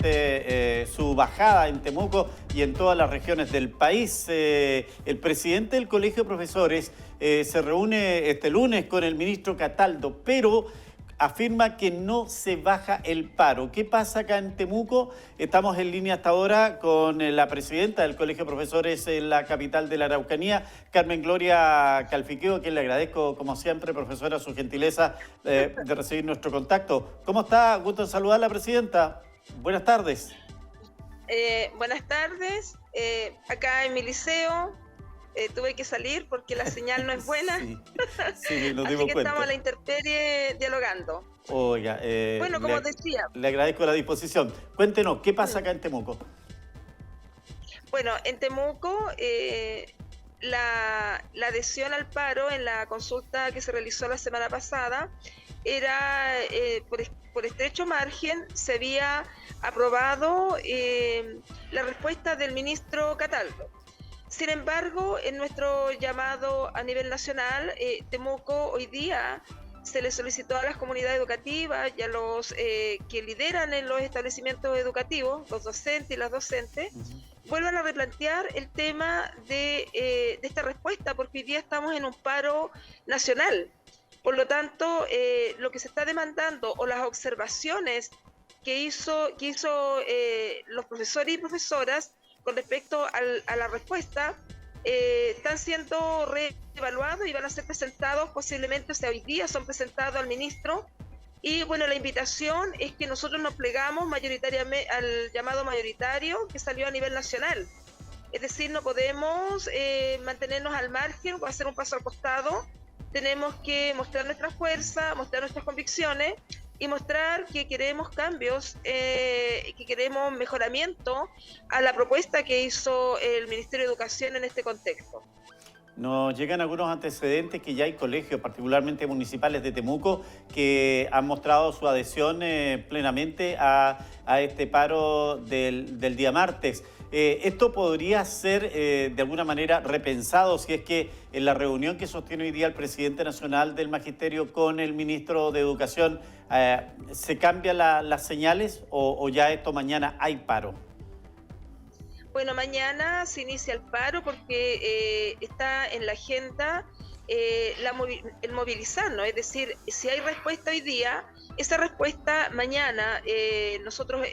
obviamente su bajada en Temuco y en todas las regiones del país. El presidente del Colegio de Profesores se reúne este lunes con el ministro Cataldo, pero afirma que no se baja el paro. ¿Qué pasa acá en Temuco? Estamos en línea hasta ahora con la presidenta del Colegio de Profesores en la capital de la Araucanía, Carmen Gloria Calfiqueo, a quien le agradezco, como siempre, profesora, su gentileza de recibir nuestro contacto. ¿Cómo está? Gusto en saludarla, presidenta. Buenas tardes. Buenas tardes. Acá en mi liceo tuve que salir porque la señal no es buena. Sí, nos Así dimos que cuenta. estamos a la intemperie dialogando. Oiga, Bueno, como decía. Le agradezco la disposición. Cuéntenos, ¿qué pasa acá en Temuco? Bueno, en Temuco la adhesión al paro en la consulta que se realizó la semana pasada era por estrecho margen. Se había aprobado la respuesta del ministro Cataldo. Sin embargo, en nuestro llamado a nivel nacional, Temuco hoy día se le solicitó a las comunidades educativas y a los que lideran en los establecimientos educativos, los docentes y las docentes, vuelvan a replantear el tema de esta respuesta, porque hoy día estamos en un paro nacional. Por lo tanto, lo que se está demandando o las observaciones que hizo los profesores y profesoras con respecto a la respuesta, están siendo reevaluados y van a ser presentados posiblemente, o sea, hoy día son presentados al ministro. Y bueno, la invitación es que nosotros nos plegamos mayoritariamente al llamado mayoritario que salió a nivel nacional. Es decir, no podemos mantenernos al margen o hacer un paso al costado. Tenemos que mostrar nuestra fuerza, mostrar nuestras convicciones y mostrar que queremos cambios, que queremos mejoramiento a la propuesta que hizo el Ministerio de Educación en este contexto. Nos llegan algunos antecedentes que ya hay colegios, particularmente municipales de Temuco, que han mostrado su adhesión plenamente a este paro del día martes. ¿Esto podría ser de alguna manera repensado si es que en la reunión que sostiene hoy día el presidente nacional del Magisterio con el ministro de Educación se cambian las señales o ya esto mañana hay paro? Bueno, mañana se inicia el paro porque está en la agenda el movilizarnos, es decir, si hay respuesta hoy día, esa respuesta mañana nosotros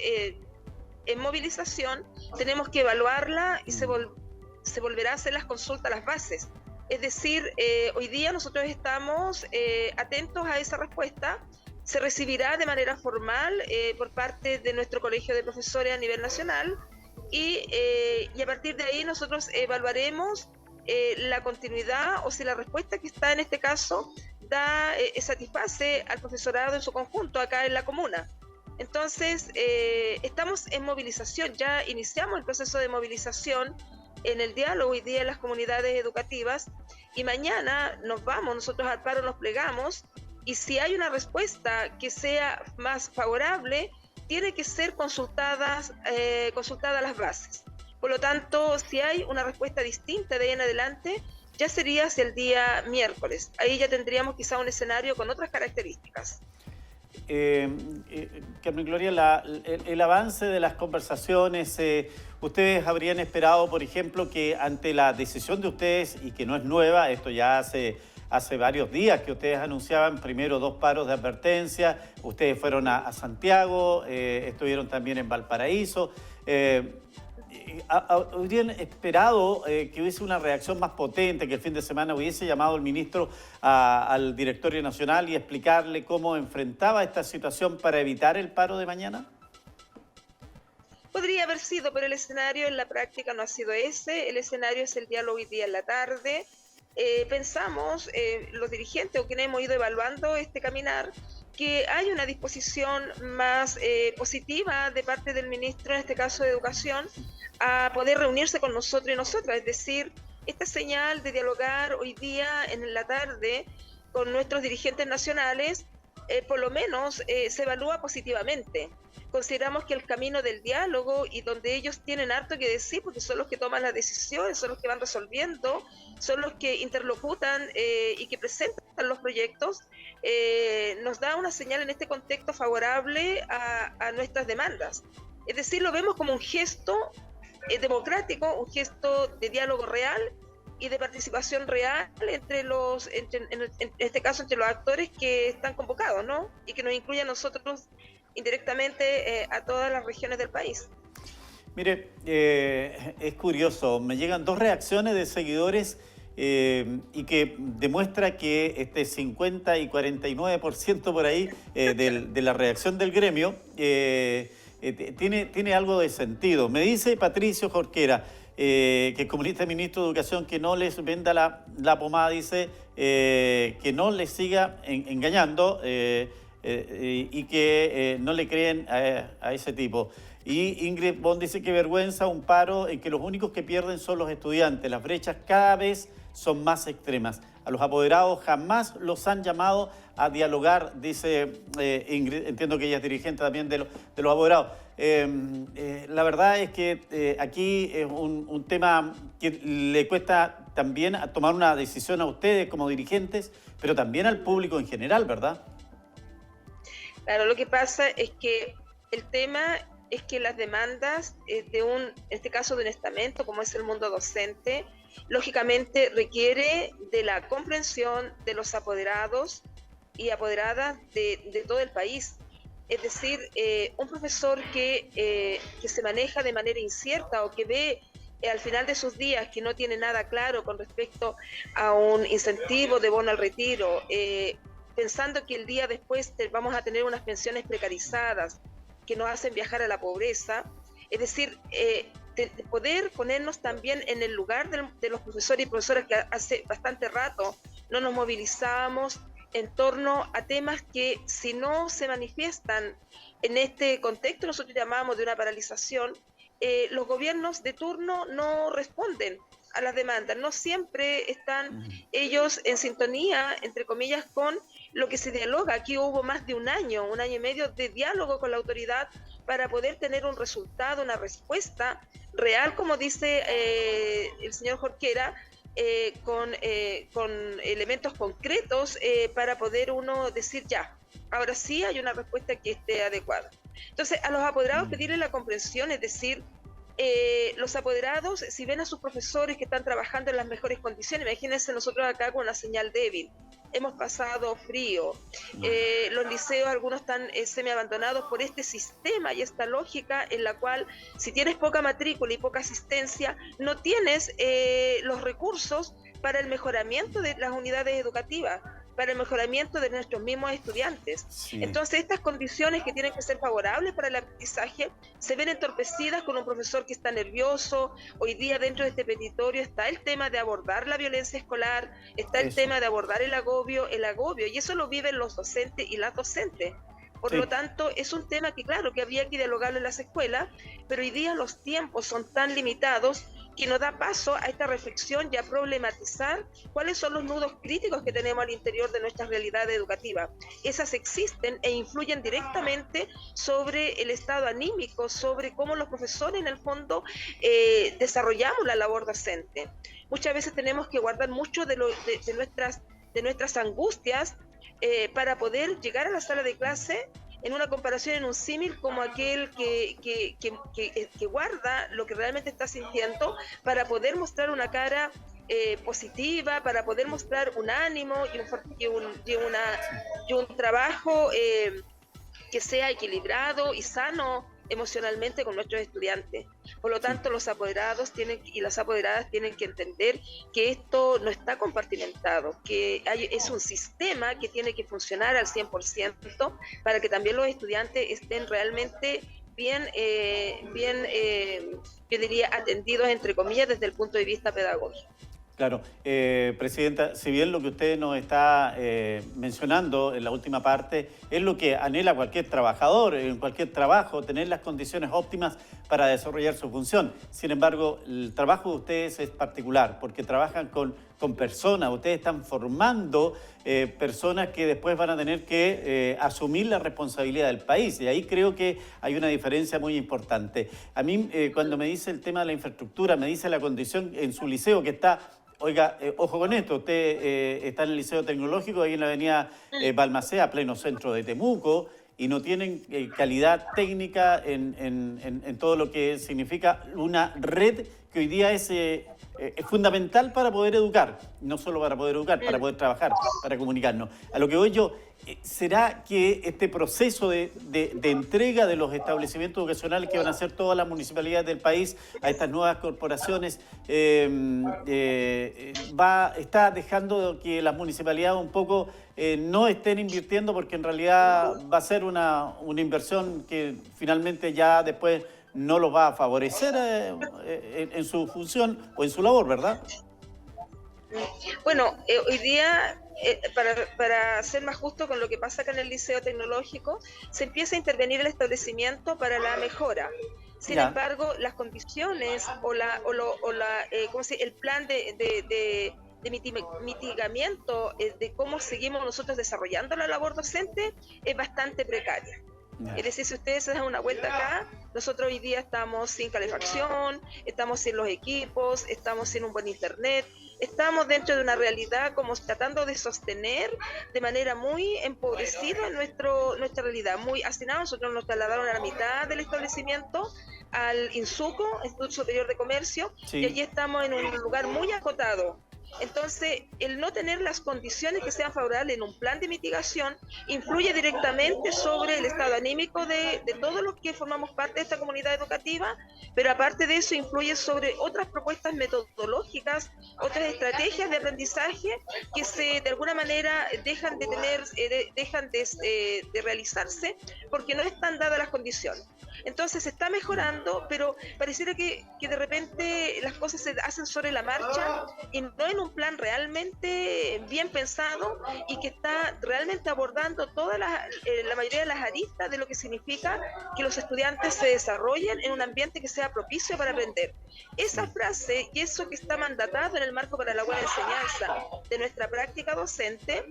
en movilización tenemos que evaluarla y se volverá a hacer las consultas a las bases. Es decir, hoy día nosotros estamos atentos a esa respuesta. Se recibirá de manera formal por parte de nuestro colegio de profesores a nivel nacional. Y a partir de ahí nosotros evaluaremos la continuidad o si la respuesta que está en este caso satisface al profesorado en su conjunto acá en la comuna. Entonces, estamos en movilización, ya iniciamos el proceso de movilización en el diálogo hoy día en las comunidades educativas y mañana nos vamos, nosotros al paro nos plegamos y si hay una respuesta que sea más favorable, tiene que ser consultadas las bases. Por lo tanto, si hay una respuesta distinta de ahí en adelante, ya sería hacia el día miércoles. Ahí ya tendríamos quizá un escenario con otras características. Carmen Gloria, el avance de las conversaciones, ¿ustedes habrían esperado, por ejemplo, que ante la decisión de ustedes, y que no es nueva, esto ya hace varios días que ustedes anunciaban primero 2 paros de advertencia, ustedes fueron a Santiago, estuvieron también en Valparaíso, ¿habrían esperado que hubiese una reacción más potente, que el fin de semana hubiese llamado el ministro al directorio nacional y explicarle cómo enfrentaba esta situación para evitar el paro de mañana? Podría haber sido, pero el escenario en la práctica no ha sido ese. El escenario es el diálogo hoy día en la tarde. Pensamos, los dirigentes o quienes hemos ido evaluando este caminar, que hay una disposición más positiva de parte del ministro, en este caso de Educación, a poder reunirse con nosotros y nosotras. Es decir, esta señal de dialogar hoy día en la tarde con nuestros dirigentes nacionales, por lo menos se evalúa positivamente. Consideramos que el camino del diálogo y donde ellos tienen harto que decir, porque son los que toman las decisiones, son los que van resolviendo, son los que interlocutan y que presentan los proyectos, nos da una señal en este contexto favorable a nuestras demandas. Es decir, lo vemos como un gesto democrático, un gesto de diálogo real y de participación real en este caso, entre los actores que están convocados, ¿no? Y que nos incluye a nosotros indirectamente a todas las regiones del país. Mire, es curioso, me llegan dos reacciones de seguidores y que demuestra que este 50 y 49% por ahí de la reacción del gremio tiene algo de sentido. Me dice Patricio Jorquera, que es comunista y ministro de Educación, que no les venda la pomada, dice, que no les siga engañando y que no le creen a ese tipo. Y Ingrid Bond dice que vergüenza un paro en que los únicos que pierden son los estudiantes. Las brechas cada vez son más extremas. A los apoderados jamás los han llamado a dialogar, dice Ingrid. Entiendo que ella es dirigente también de los apoderados. La verdad es que aquí es un tema que le cuesta también a tomar una decisión a ustedes como dirigentes, pero también al público en general, ¿verdad? Claro, lo que pasa es que el tema es que las demandas en este caso de un estamento, como es el mundo docente, lógicamente requiere de la comprensión de los apoderados y apoderadas de todo el país. Es decir, un profesor que se maneja de manera incierta o que ve al final de sus días que no tiene nada claro con respecto a un incentivo de bono al retiro, pensando que el día después vamos a tener unas pensiones precarizadas que nos hacen viajar a la pobreza, es decir, de poder ponernos también en el lugar de los profesores y profesoras que hace bastante rato no nos movilizamos en torno a temas que si no se manifiestan en este contexto, nosotros llamamos de una paralización, los gobiernos de turno no responden a las demandas, no siempre están ellos en sintonía, entre comillas, con lo que se dialoga. Aquí hubo más de un año y medio de diálogo con la autoridad para poder tener un resultado, una respuesta real, como dice el señor Jorquera, con elementos concretos para poder uno decir ya, ahora sí hay una respuesta que esté adecuada. Entonces, a los apoderados pedirle la comprensión, es decir, los apoderados, si ven a sus profesores que están trabajando en las mejores condiciones, imagínense nosotros acá con una señal débil, hemos pasado frío, los liceos algunos están semi-abandonados por este sistema y esta lógica en la cual si tienes poca matrícula y poca asistencia, no tienes los recursos para el mejoramiento de las unidades educativas, para el mejoramiento de nuestros mismos estudiantes. Sí. Entonces, estas condiciones que tienen que ser favorables para el aprendizaje se ven entorpecidas con un profesor que está nervioso. Hoy día dentro de este petitorio está el tema de abordar la violencia escolar, está el tema de abordar el agobio, y eso lo viven los docentes y las docentes. Por lo tanto, es un tema que, claro, que había que dialogarlo en las escuelas, pero hoy día los tiempos son tan limitados que nos da paso a esta reflexión y a problematizar cuáles son los nudos críticos que tenemos al interior de nuestra realidad educativa. Esas existen e influyen directamente sobre el estado anímico, sobre cómo los profesores en el fondo desarrollamos la labor docente. Muchas veces tenemos que guardar mucho de nuestras angustias para poder llegar a la sala de clase en una comparación, en un símil como aquel que guarda lo que realmente está sintiendo para poder mostrar una cara positiva, para poder mostrar un ánimo y un trabajo que sea equilibrado y sano emocionalmente con nuestros estudiantes. Por lo tanto, los apoderados y las apoderadas tienen que entender que esto no está compartimentado, que es un sistema que tiene que funcionar al 100% para que también los estudiantes estén realmente bien, yo diría, atendidos, entre comillas, desde el punto de vista pedagógico. Claro, Presidenta, si bien lo que usted nos está mencionando en la última parte es lo que anhela cualquier trabajador en cualquier trabajo, tener las condiciones óptimas para desarrollar su función. Sin embargo, el trabajo de ustedes es particular porque trabajan con personas, ustedes están formando personas que después van a tener que asumir la responsabilidad del país y ahí creo que hay una diferencia muy importante. A mí, cuando me dice el tema de la infraestructura, me dice la condición en su liceo que está... Oiga, ojo con esto, usted está en el Liceo Tecnológico, ahí en la avenida Balmaceda, pleno centro de Temuco, y no tienen calidad técnica en todo lo que significa una red que hoy día es fundamental para poder educar, no solo para poder educar, para poder trabajar, para comunicarnos. A lo que voy yo, ¿será que este proceso de entrega de los establecimientos educacionales que van a hacer todas las municipalidades del país a estas nuevas corporaciones está dejando que las municipalidades un poco no estén invirtiendo, porque en realidad va a ser una inversión que finalmente ya después no los va a favorecer en su función o en su labor, ¿verdad? Bueno, hoy día, para ser más justo con lo que pasa acá en el Liceo Tecnológico, se empieza a intervenir el establecimiento para la mejora. Sin embargo, las condiciones el plan de mitigamiento de cómo seguimos nosotros desarrollando la labor docente es bastante precaria. Es decir, si ustedes se dan una vuelta acá, nosotros hoy día estamos sin calefacción, estamos sin los equipos, estamos sin un buen internet, estamos dentro de una realidad como tratando de sostener de manera muy empobrecida nuestra realidad, muy hacinada. Nosotros nos trasladaron a la mitad del establecimiento, al INSUCO, Instituto Superior de Comercio, y allí estamos en un lugar muy acotado. Entonces, el no tener las condiciones que sean favorables en un plan de mitigación influye directamente sobre el estado anímico de todos los que formamos parte de esta comunidad educativa, pero aparte de eso influye sobre otras propuestas metodológicas, otras estrategias de aprendizaje que de alguna manera dejan de realizarse porque no están dadas las condiciones. Entonces se está mejorando, pero pareciera que de repente las cosas se hacen sobre la marcha y no en un plan realmente bien pensado y que está realmente abordando la mayoría de las aristas de lo que significa que los estudiantes se desarrollen en un ambiente que sea propicio para aprender. Esa frase y eso que está mandatado en el marco para la buena enseñanza de nuestra práctica docente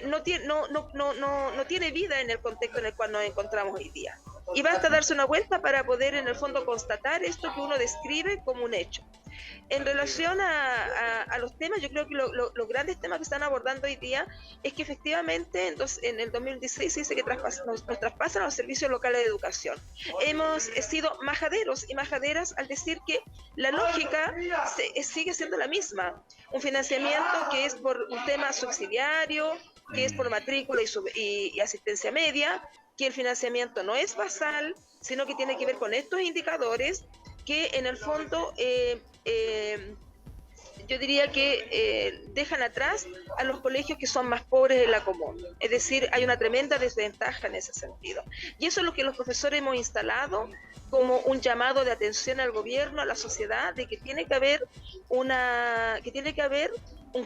no tiene vida en el contexto en el cual nos encontramos hoy día. Y basta darse una vuelta para poder en el fondo constatar esto que uno describe como un hecho. En relación a los temas, yo creo que los grandes temas que están abordando hoy día es que efectivamente en el 2016 se dice que nos traspasan a los servicios locales de educación. Hemos sido majaderos y majaderas al decir que la lógica sigue siendo la misma. Un financiamiento que es por un tema subsidiario, que es por matrícula y asistencia media, que el financiamiento no es basal, sino que tiene que ver con estos indicadores que en el fondo yo diría que dejan atrás a los colegios que son más pobres de la común. Es decir, hay una tremenda desventaja en ese sentido. Y eso es lo que los profesores hemos instalado como un llamado de atención al gobierno, a la sociedad, de que tiene que haber un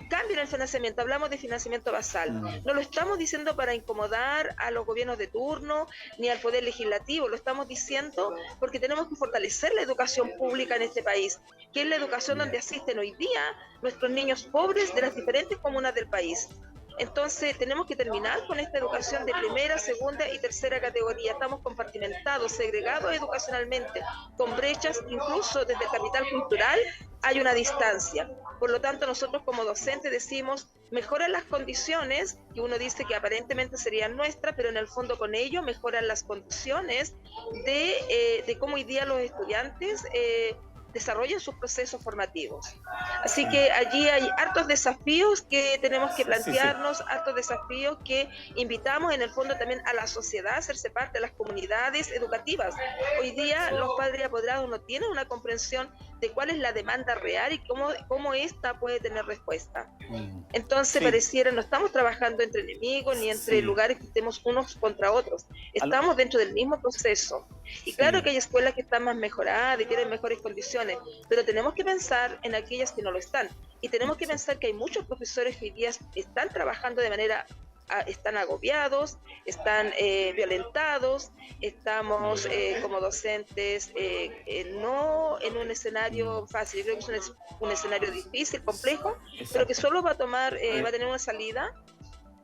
cambio en el financiamiento. Hablamos de financiamiento basal. No lo estamos diciendo para incomodar a los gobiernos de turno ni al poder legislativo, lo estamos diciendo porque tenemos que fortalecer la educación pública en este país, que es la educación donde asisten hoy día nuestros niños pobres de las diferentes comunas del país. Entonces tenemos que terminar con esta educación de primera, segunda y tercera categoría. Estamos compartimentados, segregados educacionalmente, con brechas, incluso desde el capital cultural hay una distancia. Por lo tanto, nosotros como docentes decimos, mejoran las condiciones, que uno dice que aparentemente serían nuestras, pero en el fondo con ello mejoran las condiciones de cómo hoy día los estudiantes desarrollen sus procesos formativos. Así que allí hay hartos desafíos que tenemos que plantearnos, hartos desafíos que invitamos en el fondo también a la sociedad a hacerse parte de las comunidades educativas. Hoy día los padres apoderados no tienen una comprensión de cuál es la demanda real y cómo esta puede tener respuesta. Entonces pareciera no estamos trabajando entre enemigos ni entre lugares que estemos unos contra otros. Estamos dentro del mismo proceso. Y claro que hay escuelas que están más mejoradas y tienen mejores condiciones, pero tenemos que pensar en aquellas que no lo están. Y tenemos que pensar que hay muchos profesores que hoy día están trabajando están agobiados, están violentados, estamos como docentes no en un escenario fácil. Yo creo que es un escenario difícil, complejo, pero que solo va a tener una salida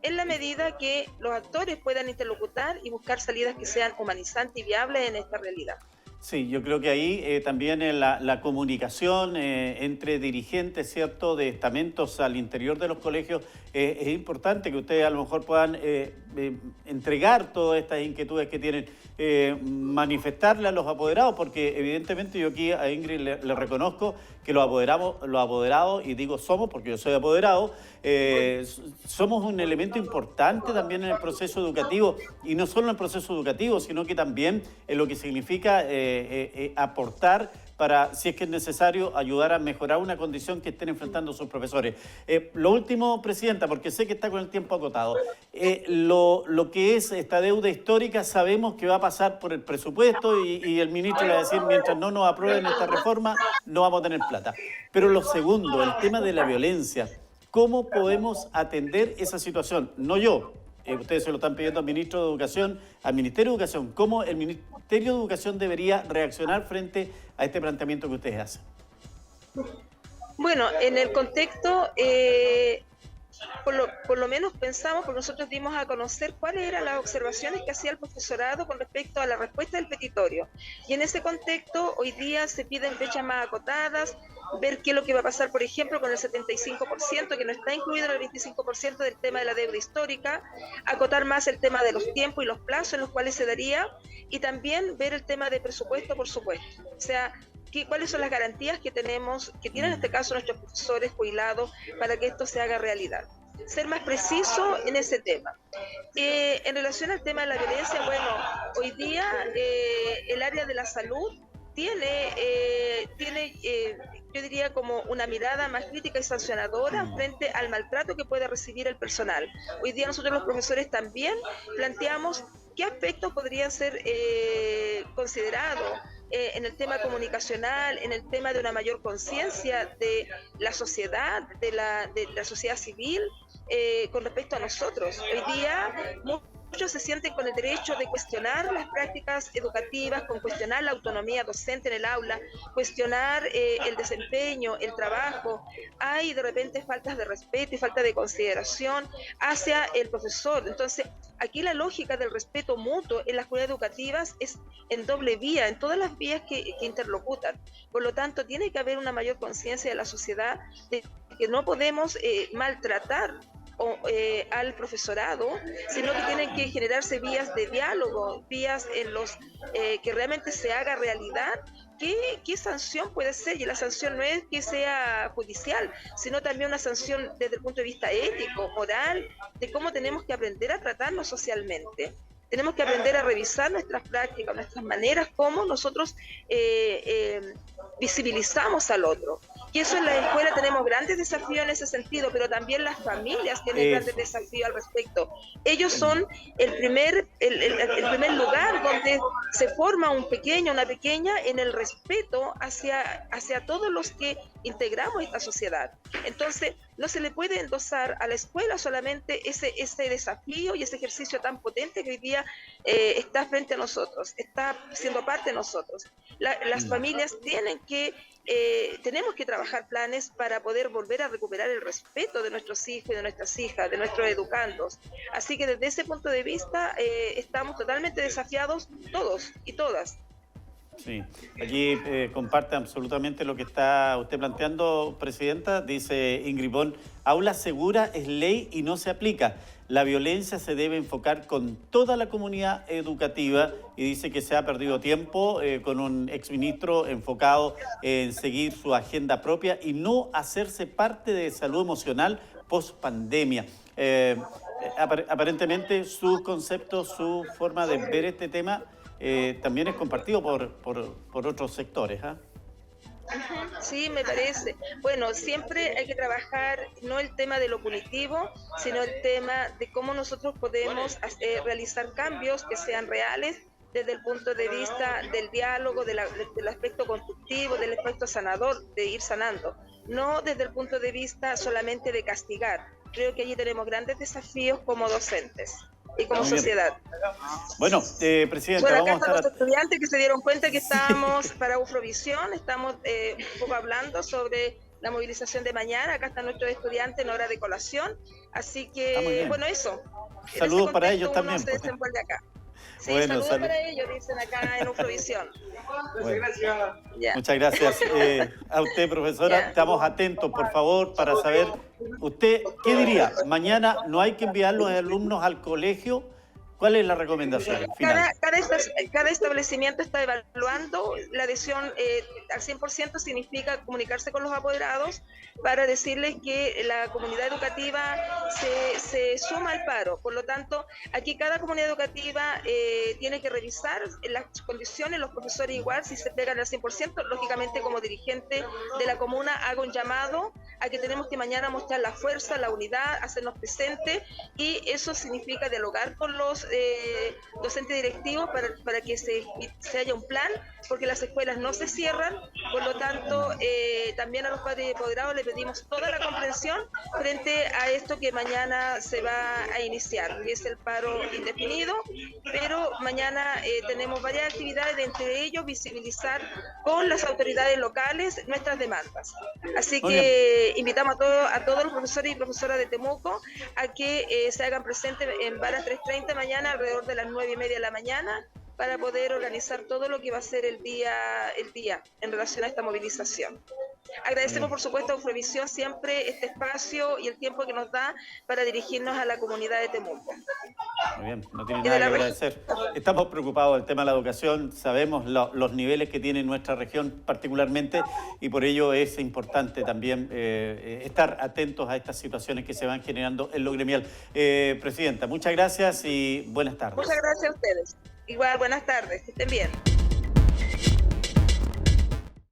en la medida que los actores puedan interlocutar y buscar salidas que sean humanizantes y viables en esta realidad. Sí, yo creo que ahí también la comunicación entre dirigentes, ¿cierto?, de estamentos al interior de los colegios, es importante que ustedes a lo mejor puedan entregar todas estas inquietudes que tienen, manifestarle a los apoderados, porque evidentemente yo aquí a Ingrid le reconozco que los apoderados, y digo somos porque yo soy apoderado, somos un elemento importante también en el proceso educativo, y no solo en el proceso educativo, sino que también en lo que significa aportar para, si es que es necesario, ayudar a mejorar una condición que estén enfrentando sus profesores. Lo último, Presidenta, porque sé que está con el tiempo acotado, lo que es esta deuda histórica, sabemos que va a pasar por el presupuesto y el ministro le va a decir, mientras no nos aprueben esta reforma, no vamos a tener plata. Pero lo segundo, el tema de la violencia, ¿cómo podemos atender esa situación? No yo. Ustedes se lo están pidiendo al ministro de Educación, al Ministerio de Educación. ¿Cómo el Ministerio de Educación debería reaccionar frente a este planteamiento que ustedes hacen? Bueno, en el contexto, por lo menos pensamos, porque nosotros dimos a conocer cuáles eran las observaciones que hacía el profesorado con respecto a la respuesta del petitorio. Y en ese contexto, hoy día se piden fechas más acotadas, ver qué es lo que va a pasar, por ejemplo, con el 75%, que no está incluido en el 25% del tema de la deuda histórica, acotar más el tema de los tiempos y los plazos en los cuales se daría, y también ver el tema de presupuesto, por supuesto. O sea, cuáles son las garantías que tenemos, que tienen en este caso nuestros profesores jubilados, para que esto se haga realidad. Ser más preciso en ese tema. En relación al tema de la violencia, bueno, hoy día el área de la salud tiene yo diría como una mirada más crítica y sancionadora frente al maltrato que puede recibir el personal. Hoy día nosotros los profesores también planteamos qué aspectos podrían ser considerados en el tema comunicacional, en el tema de una mayor conciencia de la sociedad, de la sociedad civil, con respecto a nosotros. Hoy día muchos se sienten con el derecho de cuestionar las prácticas educativas, con cuestionar la autonomía docente en el aula, cuestionar el desempeño, el trabajo. Hay de repente faltas de respeto y falta de consideración hacia el profesor. Entonces, aquí la lógica del respeto mutuo en las comunidades educativas es en doble vía, en todas las vías que interlocutan. Por lo tanto, tiene que haber una mayor conciencia de la sociedad de que no podemos maltratar al profesorado, sino que tienen que generarse vías de diálogo, vías en los que realmente se haga realidad. ¿Qué sanción puede ser? Y la sanción no es que sea judicial, sino también una sanción desde el punto de vista ético, moral, de cómo tenemos que aprender a tratarnos socialmente. Tenemos que aprender a revisar nuestras prácticas, nuestras maneras, cómo nosotros visibilizamos al otro. Y eso en la escuela tenemos grandes desafíos en ese sentido, pero también las familias tienen grandes desafíos al respecto. Ellos son el primer lugar donde se forma un pequeño, una pequeña en el respeto hacia todos los que integramos esta sociedad. Entonces, no se le puede endosar a la escuela solamente ese desafío y ese ejercicio tan potente que hoy día está frente a nosotros, está siendo parte de nosotros. Las familias tenemos que trabajar planes para poder volver a recuperar el respeto de nuestros hijos y de nuestras hijas, de nuestros educandos. Así que desde ese punto de vista estamos totalmente desafiados todos y todas. Sí, aquí comparte absolutamente lo que está usted planteando, Presidenta. Dice Ingrid Bon, aula segura es ley y no se aplica. La violencia se debe enfocar con toda la comunidad educativa, y dice que se ha perdido tiempo con un exministro enfocado en seguir su agenda propia y no hacerse parte de salud emocional post pandemia. Aparentemente sus conceptos, su forma de ver este tema también es compartido por otros sectores, ¿ah? Sí, me parece. Bueno, siempre hay que trabajar no el tema de lo punitivo, sino el tema de cómo nosotros podemos realizar cambios que sean reales desde el punto de vista del diálogo, del aspecto constructivo, del aspecto sanador, de ir sanando, no desde el punto de vista solamente de castigar. Creo que allí tenemos grandes desafíos como docentes y como sociedad. Bueno, Presidenta, bueno, acá vamos a estar... los estudiantes que se dieron cuenta que estábamos para Ufrovisión, estamos un poco hablando sobre la movilización de mañana. Acá están nuestros estudiantes en hora de colación, así que, bueno, eso. Saludos para ellos también. Se desenvuelve acá. Sí, saludos para ellos, dicen acá en Ufrovisión. Bueno, muchas gracias. A usted, profesora, estamos atentos, por favor, para saber, usted, ¿qué diría? ¿Mañana no hay que enviar los alumnos al colegio? ¿Cuál es la recomendación final? Cada establecimiento está evaluando la adhesión al 100%, significa comunicarse con los apoderados para decirles que la comunidad educativa se suma al paro. Por lo tanto, aquí cada comunidad educativa tiene que revisar las condiciones, los profesores igual, si se pegan al 100%, lógicamente como dirigente de la comuna hago un llamado a que tenemos que mañana mostrar la fuerza, la unidad, hacernos presentes, y eso significa dialogar con los docentes directivos para que se haya un plan, porque las escuelas no se cierran. Por lo tanto, también a los padres y apoderados le pedimos toda la comprensión frente a esto que mañana se va a iniciar, que es el paro indefinido, pero mañana tenemos varias actividades, entre ellos visibilizar con las autoridades locales nuestras demandas. Así que invitamos a todos los profesores y profesoras de Temuco a que se hagan presentes en Varas 330 mañana alrededor de las 9:30 de la mañana para poder organizar todo lo que va a ser el día en relación a esta movilización. Agradecemos, por supuesto, a Ufrovisión siempre este espacio y el tiempo que nos da para dirigirnos a la comunidad de Temuco. Muy bien, no tiene nada que agradecer. Estamos preocupados del tema de la educación, sabemos los niveles que tiene nuestra región particularmente, y por ello es importante también estar atentos a estas situaciones que se van generando en lo gremial. Presidenta, muchas gracias y buenas tardes. Muchas gracias a ustedes. Igual, buenas tardes, que estén bien.